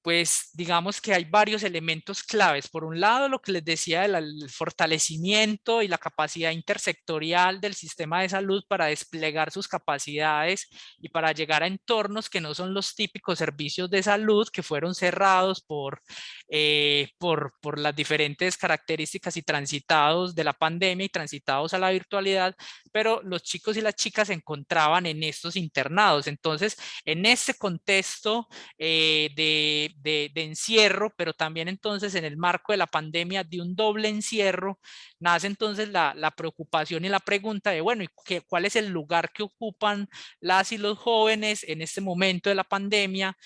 pues digamos que hay varios elementos claves. Por un lado, lo que les decía del fortalecimiento y la capacidad intersectorial del sistema de salud para desplegar sus capacidades y para llegar a entornos que no son los típicos servicios de salud, que fueron cerrados por las diferentes características y transitados de la pandemia y transitados a la virtualidad, pero los chicos y las chicas se encontraban en estos internados. Entonces, en este contexto de encierro, pero también entonces en el marco de la pandemia de un doble encierro, nace entonces la preocupación y la pregunta de, bueno, ¿cuál es el lugar que ocupan las y los jóvenes en este momento de la pandemia?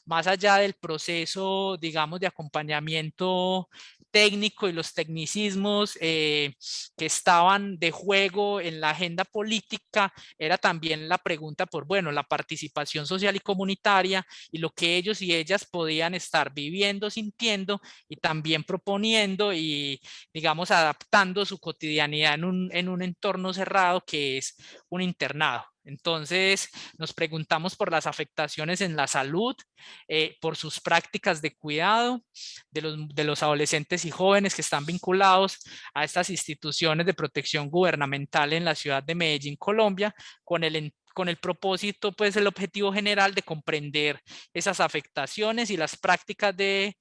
Más allá del proceso, digamos, de acompañamiento técnico y los tecnicismos que estaban de juego en la agenda política, era también la pregunta por, bueno, la participación social y comunitaria y lo que ellos y ellas podían estar viviendo, sintiendo y también proponiendo y, digamos, adaptando su cotidianidad en un entorno cerrado que es un internado. Entonces nos preguntamos por las afectaciones en la salud, por sus prácticas de cuidado de los adolescentes y jóvenes que están vinculados a estas instituciones de protección gubernamental en la ciudad de Medellín, Colombia, con el propósito, pues el objetivo general de comprender esas afectaciones y las prácticas de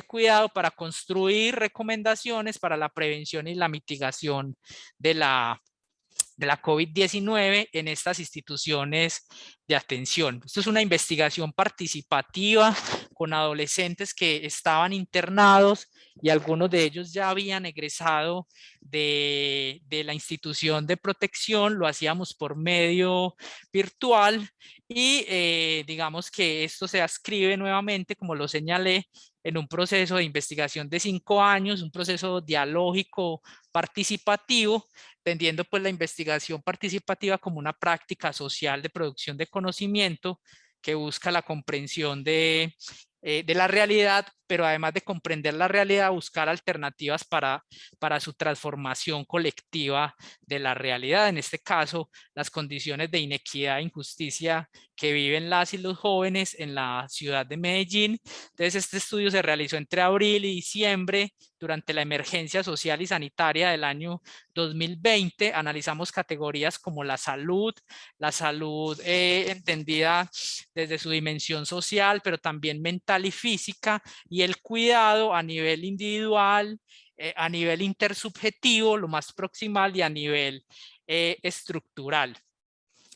cuidado para construir recomendaciones para la prevención y la mitigación de la COVID-19 en estas instituciones de atención. Esto es una investigación participativa con adolescentes que estaban internados y algunos de ellos ya habían egresado de la institución de protección. Lo hacíamos por medio virtual y digamos que esto se ascribe nuevamente, como lo señalé, en un proceso de investigación de 5 años, un proceso dialógico participativo, entendiendo pues la investigación participativa como una práctica social de producción de conocimiento que busca la comprensión de la realidad, pero además de comprender la realidad, buscar alternativas para su transformación colectiva de la realidad. En este caso, las condiciones de inequidad e injusticia que viven las y los jóvenes en la ciudad de Medellín. Entonces, este estudio se realizó entre abril y diciembre durante la emergencia social y sanitaria del año 2020. Analizamos categorías como la salud entendida desde su dimensión social, pero también mental y física, y el cuidado a nivel individual, a nivel intersubjetivo, lo más proximal, y a nivel estructural.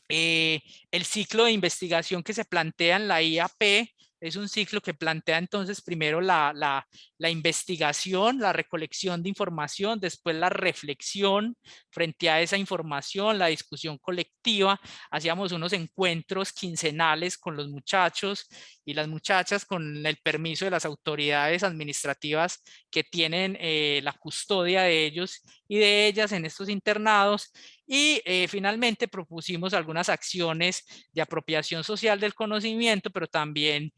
El ciclo de investigación que se plantea en la IAP es un ciclo que plantea entonces primero la investigación, la recolección de información, después la reflexión frente a esa información, la discusión colectiva. Hacíamos unos encuentros quincenales con los muchachos y las muchachas con el permiso de las autoridades administrativas que tienen la custodia de ellos y de ellas en estos internados. Y finalmente propusimos algunas acciones de apropiación social del conocimiento, pero también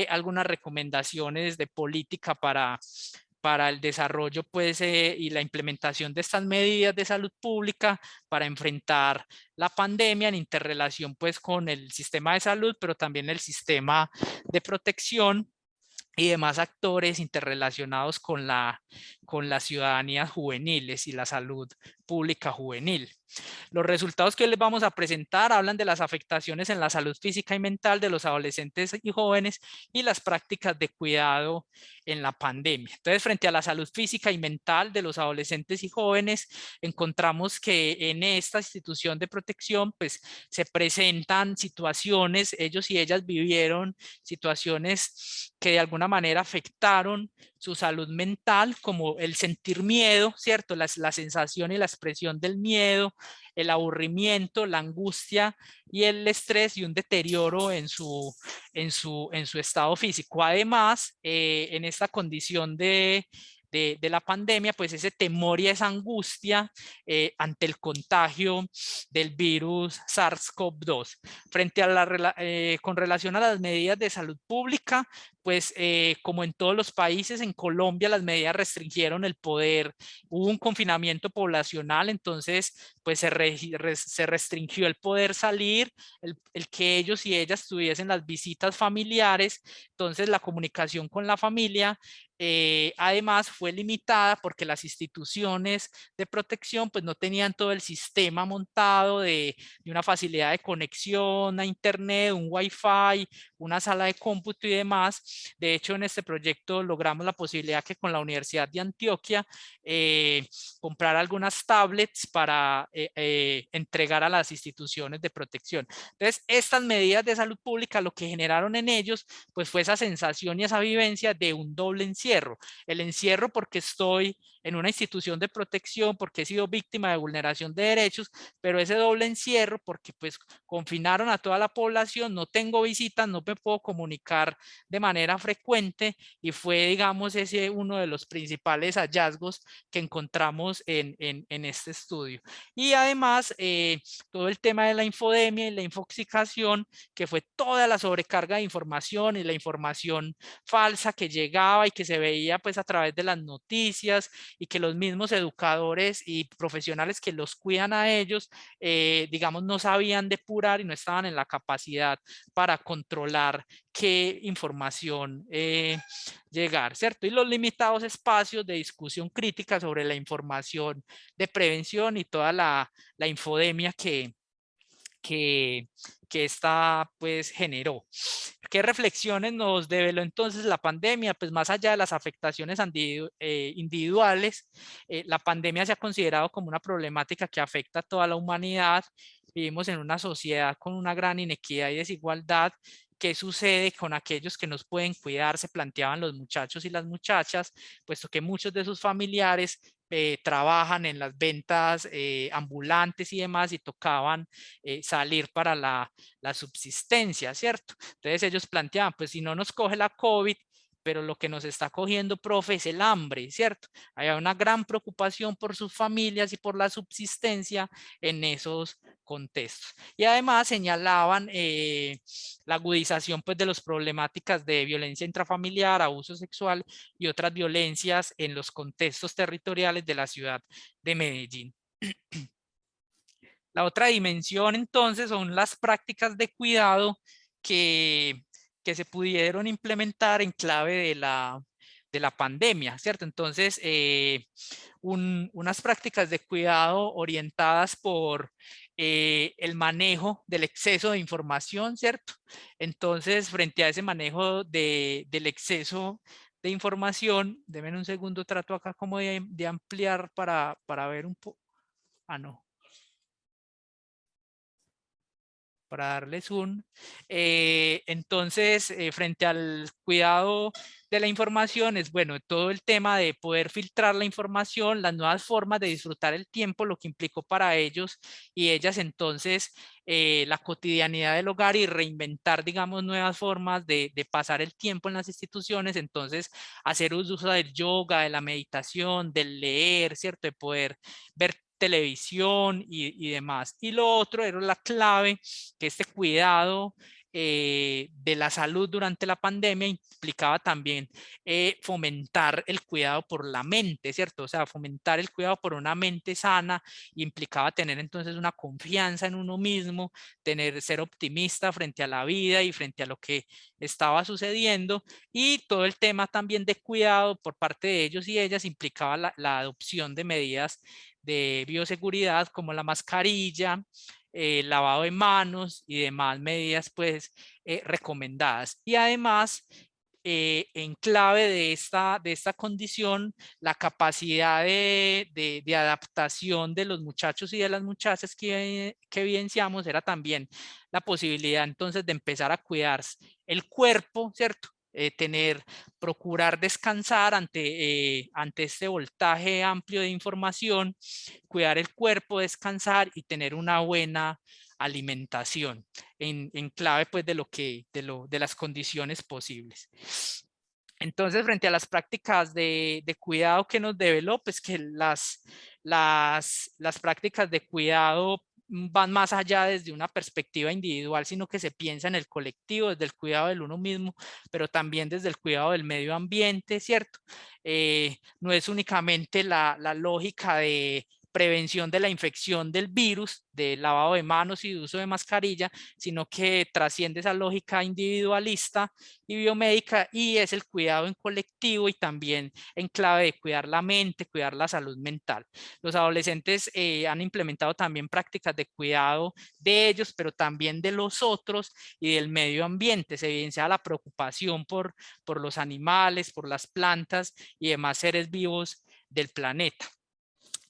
algunas recomendaciones de política para el desarrollo pues, y la implementación de estas medidas de salud pública para enfrentar la pandemia en interrelación pues, con el sistema de salud, pero también el sistema de protección y demás actores interrelacionados con las ciudadanías juveniles y la salud pública juvenil. Los resultados que hoy les vamos a presentar hablan de las afectaciones en la salud física y mental de los adolescentes y jóvenes y las prácticas de cuidado en la pandemia. Entonces, frente a la salud física y mental de los adolescentes y jóvenes, encontramos que en esta institución de protección, pues, se presentan situaciones, ellos y ellas vivieron situaciones que de alguna manera afectaron su salud mental, como el sentir miedo, ¿cierto? La sensación y la expresión del miedo, el aburrimiento, la angustia y el estrés y un deterioro en su estado físico. Además, en esta condición de la pandemia, pues ese temor y esa angustia ante el contagio del virus SARS-CoV-2. Frente a con relación a las medidas de salud pública, pues como en todos los países, en Colombia las medidas restringieron el poder, hubo un confinamiento poblacional, entonces pues se restringió el poder salir, el que ellos y ellas tuviesen las visitas familiares, entonces la comunicación con la familia además fue limitada porque las instituciones de protección pues no tenían todo el sistema montado de una facilidad de conexión a internet, un wifi, una sala de cómputo y demás. De hecho, en este proyecto logramos la posibilidad que con la Universidad de Antioquia comprar algunas tablets para entregar a las instituciones de protección. Entonces, estas medidas de salud pública lo que generaron en ellos pues fue esa sensación y esa vivencia de un doble encierro. El encierro porque estoy en una institución de protección, porque he sido víctima de vulneración de derechos, pero ese doble encierro porque pues confinaron a toda la población, no tengo visitas, no me puedo comunicar de manera frecuente y fue, digamos, ese uno de los principales hallazgos que encontramos en este estudio. Y además, todo el tema de la infodemia y la infoxicación, que fue toda la sobrecarga de información y la información falsa que llegaba y que se veía pues a través de las noticias y que los mismos educadores y profesionales que los cuidan a ellos, digamos, no sabían depurar y no estaban en la capacidad para controlar qué información llegar, ¿cierto? Y los limitados espacios de discusión crítica sobre la información de prevención y toda la infodemia que esta pues generó. ¿Qué reflexiones nos develó entonces la pandemia? Pues más allá de las afectaciones individuales, la pandemia se ha considerado como una problemática que afecta a toda la humanidad. Vivimos en una sociedad con una gran inequidad y desigualdad. ¿Qué sucede con aquellos que nos pueden cuidar? Se planteaban los muchachos y las muchachas, puesto que muchos de sus familiares trabajan en las ventas ambulantes y demás y tocaban salir para la subsistencia, ¿cierto? Entonces ellos planteaban, pues si no nos coge la COVID, pero lo que nos está cogiendo, profe, es el hambre, ¿cierto? Hay una gran preocupación por sus familias y por la subsistencia en esos contextos. Y además señalaban la agudización pues, de las problemáticas de violencia intrafamiliar, abuso sexual y otras violencias en los contextos territoriales de la ciudad de Medellín. La otra dimensión entonces son las prácticas de cuidado que se pudieron implementar en clave de la pandemia, ¿cierto? Entonces, unas prácticas de cuidado orientadas por el manejo del exceso de información, ¿cierto? Entonces, frente a ese manejo del exceso de información, denme un segundo, trato acá como de ampliar para ver un poco. Ah, no. para darles un. Entonces, frente al cuidado de la información, es bueno todo el tema de poder filtrar la información, las nuevas formas de disfrutar el tiempo, lo que implicó para ellos y ellas entonces la cotidianidad del hogar y reinventar, digamos, nuevas formas de pasar el tiempo en las instituciones. Entonces, hacer uso del yoga, de la meditación, del leer, ¿cierto? De poder ver televisión y demás. Y lo otro era la clave, que este cuidado de la salud durante la pandemia implicaba también fomentar el cuidado por la mente, ¿cierto? O sea, fomentar el cuidado por una mente sana implicaba tener entonces una confianza en uno mismo, ser optimista frente a la vida y frente a lo que estaba sucediendo, y todo el tema también de cuidado por parte de ellos y ellas implicaba la adopción de medidas de bioseguridad como la mascarilla, lavado de manos y demás medidas pues recomendadas. Y además, en clave de esta condición, la capacidad de adaptación de los muchachos y de las muchachas que evidenciamos era también la posibilidad entonces de empezar a cuidar el cuerpo, ¿cierto? Procurar descansar ante este voltaje amplio de información, cuidar el cuerpo, descansar y tener una buena alimentación en clave pues de las condiciones posibles. Entonces, frente a las prácticas de cuidado que nos develó, pues que las prácticas de cuidado van más allá desde una perspectiva individual, sino que se piensa en el colectivo, desde el cuidado del uno mismo, pero también desde el cuidado del medio ambiente, ¿cierto? No es únicamente la lógica de prevención de la infección del virus, de lavado de manos y de uso de mascarilla, sino que trasciende esa lógica individualista y biomédica y es el cuidado en colectivo y también en clave de cuidar la mente, cuidar la salud mental. Los adolescentes han implementado también prácticas de cuidado de ellos, pero también de los otros y del medio ambiente. Se evidencia la preocupación por los animales, por las plantas y demás seres vivos del planeta.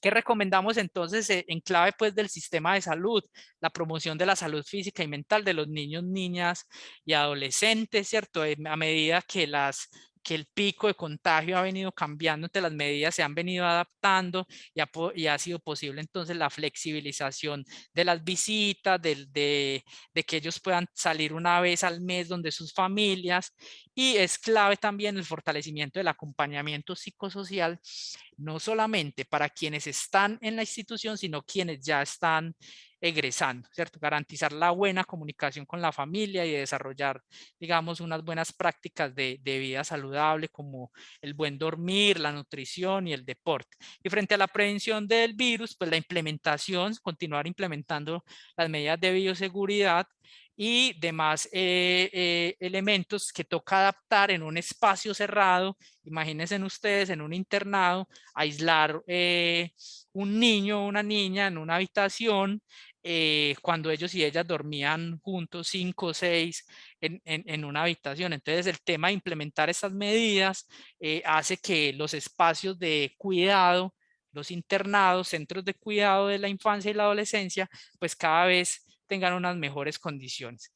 ¿Qué recomendamos entonces en clave pues del sistema de salud? La promoción de la salud física y mental de los niños, niñas y adolescentes, ¿cierto? A medida que el pico de contagio ha venido cambiando, entre las medidas se han venido adaptando y ha sido posible entonces la flexibilización de las visitas, de que ellos puedan salir una vez al mes donde sus familias, y es clave también el fortalecimiento del acompañamiento psicosocial, no solamente para quienes están en la institución, sino quienes ya están egresando, ¿cierto? Garantizar la buena comunicación con la familia y desarrollar, digamos, unas buenas prácticas de vida saludable como el buen dormir, la nutrición y el deporte. Y frente a la prevención del virus, pues la implementación, continuar implementando las medidas de bioseguridad y demás elementos que toca adaptar en un espacio cerrado. Imagínense ustedes en un internado, aislar un niño o una niña en una habitación cuando ellos y ellas dormían juntos 5 o 6 en una habitación. Entonces el tema de implementar estas medidas hace que los espacios de cuidado, los internados, centros de cuidado de la infancia y la adolescencia, pues cada vez tengan unas mejores condiciones.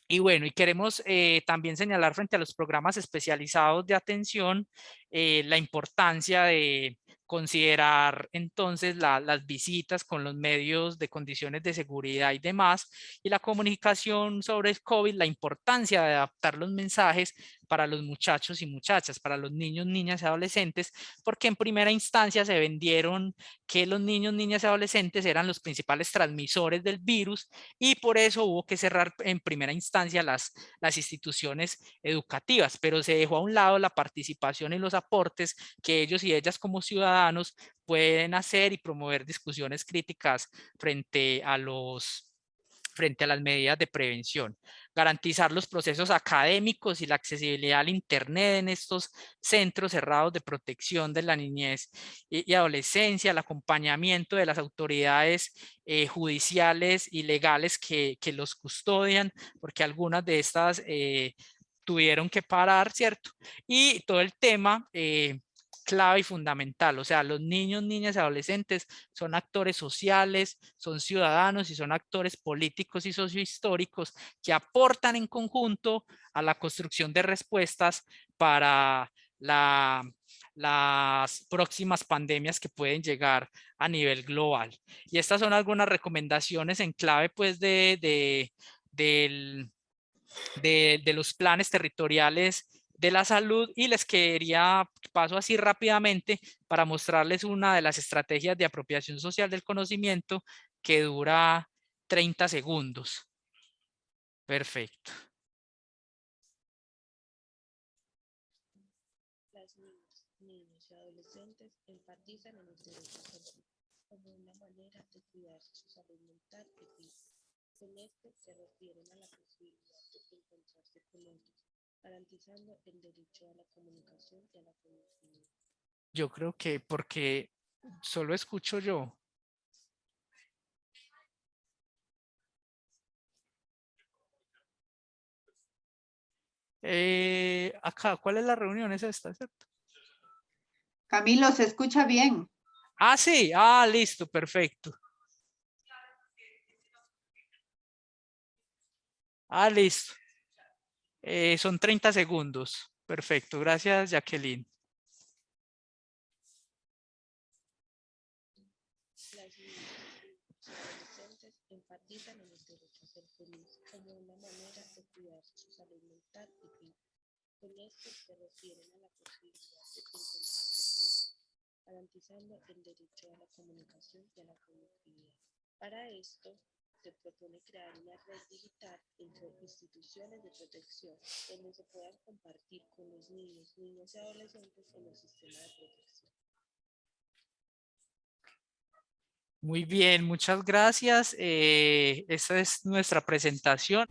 Y bueno, y queremos también señalar frente a los programas especializados de atención la importancia de considerar entonces las visitas con los medios de condiciones de seguridad y demás, y la comunicación sobre el COVID, la importancia de adaptar los mensajes para los muchachos y muchachas, para los niños, niñas y adolescentes, porque en primera instancia se vendieron que los niños, niñas y adolescentes eran los principales transmisores del virus y por eso hubo que cerrar en primera instancia las instituciones educativas, pero se dejó a un lado la participación y los aportes que ellos y ellas como ciudadanos pueden hacer y promover discusiones críticas frente a las medidas de prevención. Garantizar los procesos académicos y la accesibilidad al Internet en estos centros cerrados de protección de la niñez y adolescencia, el acompañamiento de las autoridades judiciales y legales que los custodian, porque algunas de estas tuvieron que parar, ¿cierto? Y todo el tema clave y fundamental. O sea, los niños, niñas y adolescentes son actores sociales, son ciudadanos y son actores políticos y sociohistóricos que aportan en conjunto a la construcción de respuestas para las próximas pandemias que pueden llegar a nivel global. Y estas son algunas recomendaciones en clave pues de los planes territoriales de la salud, y les quería paso así rápidamente para mostrarles una de las estrategias de apropiación social del conocimiento que dura 30 segundos. Perfecto. Las niñas, niños y adolescentes enfatizan en el derecho a salud como una manera de cuidar su salud mental y física. Con este se refieren a la posibilidad de encontrarse con otros, garantizando el derecho a la comunicación y a la conectividad. Yo creo que porque solo escucho yo. Acá, ¿cuál es la reunión? Es esta, ¿cierto? Camilo, ¿se escucha bien? Ah, sí. Listo, perfecto. Listo. Son 30 segundos. Perfecto. Gracias, Jacqueline. Las niñas, niños y adolescentes enfatizan en el derecho a ser feliz como una manera de cuidar su salud mental y física. Con esto se refieren a la posibilidad de encontrarse con otros, garantizando el derecho a la comunicación y a la conectividad. Para esto, se propone crear una red digital entre instituciones de protección donde se puedan compartir con los niños, niñas y adolescentes en el sistema de protección. Muy bien, muchas gracias. Esta es nuestra presentación.